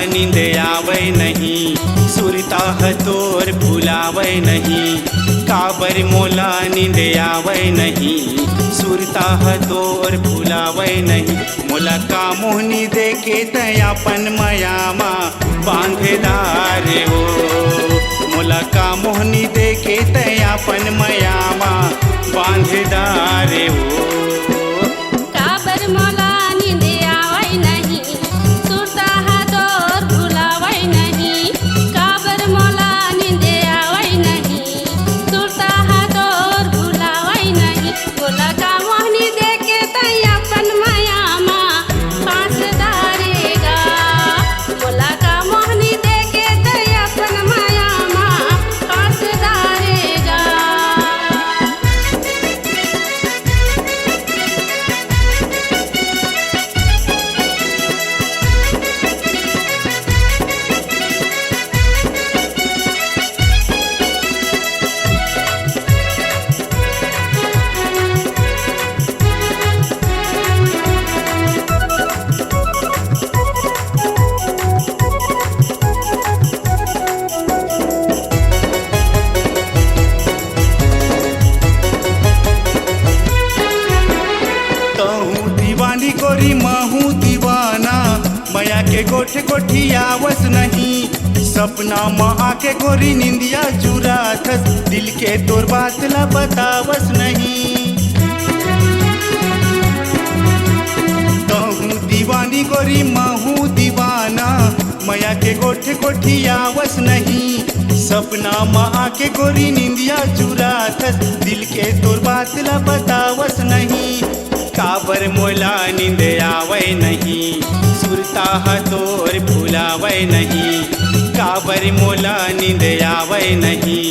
नींद आवे नहीं, सुरता तोर भुलावे नहीं। काबर मोला नींद आवे नहीं, सुरता तोर भुलावे नहीं। मोला का मोहनी देके तयापन मयामा बांधेदार हो। मोला का मोहनी देके तयापन मयामा बांधेदार हो। काबर मोला नींद आवे नहीं, सुरता तोर भुलावे नहीं। काबर मोला नींद आवे नहीं, सुरता तोर भुलावे नहीं। मोला का मोहनी देके तयापन मयामा बांधेदारेगा। मोला का मोहनी देके तयापन मयामा बांधेदारेगा। कहूँ दीवानी गोरी महू दीवाना, मया के गोठ गोठी आवस नहीं। सपना माँ आके गोरी निंदिया चुराथस, दिल के तोर बात ला बतावस नहीं। कहूँ दीवानी गोरी महू दीवाना, मया के गोठ गोठी आवस नहीं। सपना माँ आके गोरी निंदिया चुराथस, दिल के तोर बात ला बतावस नहीं। काबर मोला नींद आवे नहीं, सुरता तोर भुलावे नहीं। काबर मोला नींद आवे नहीं,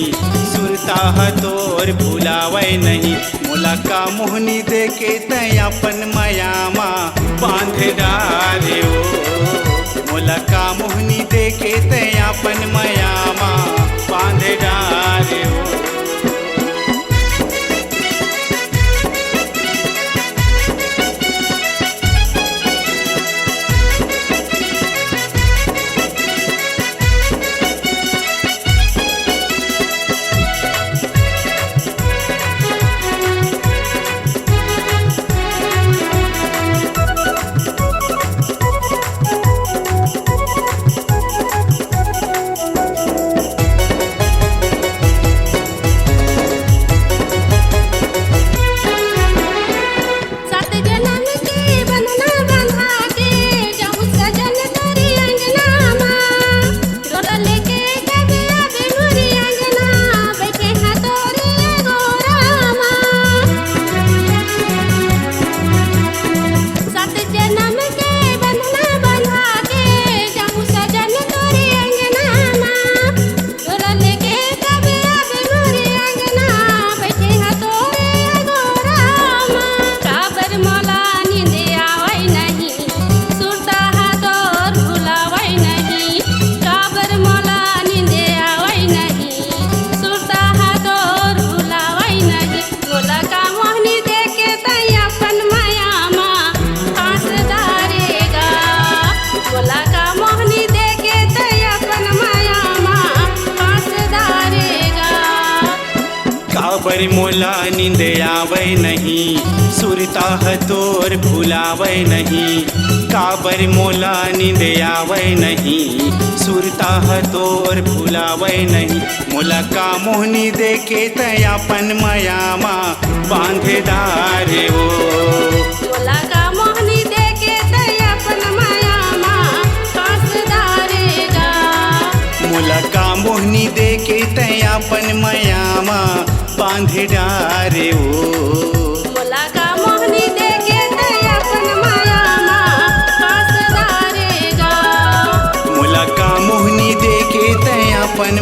सुरता तोर भुलावे नहीं। मोला का मोहनी देके तयापन मयामा बांधेदार हो। मोला का मोहनी देके तयापन मयामा बांधेदार हो। सात जन्म के बंधना बंधा के जाऊं सजन तेरी अंगना माँ। रोला लेके कभी आवे मोरी अंगना, बैठे हैं तोरे गोरा माँ। सात जन्म के बंधना बंधा के जाऊं सजन तेरी अंगना माँ। रोला लेके कभी आवे मोरी अंगना, बैठे हैं तोरे गोरा माँ। काबर मोला नींद आवे नहीं, सुरता तोर भुलावे नहीं। काबर मोला नींद आवे नहीं, सुरता तोर भुलावे नहीं। मोला का मोहनी देके तयापन मयामा बांधेदारेगा। मोला का मोहनी देके तयापन मयामा बांधेदारेगा। काबर मोला नींद आवे नहीं, सुरता तोर भुलावे नहीं। काबर मोला नींद आवे नहीं, सुरता तोर भुलावे नहीं। मोला का मोहनी देके तयापन मयामा बांधेदार हो। मोला का मोहनी देके तयापन मयामा बांधेदारेगा। मोला का मोहनी देके तयापन मयामा बांधेदार हो। मोला का मोहनी देके तयापन मयामा बांधेदारेगा। मोला का मोहनी देके तयापन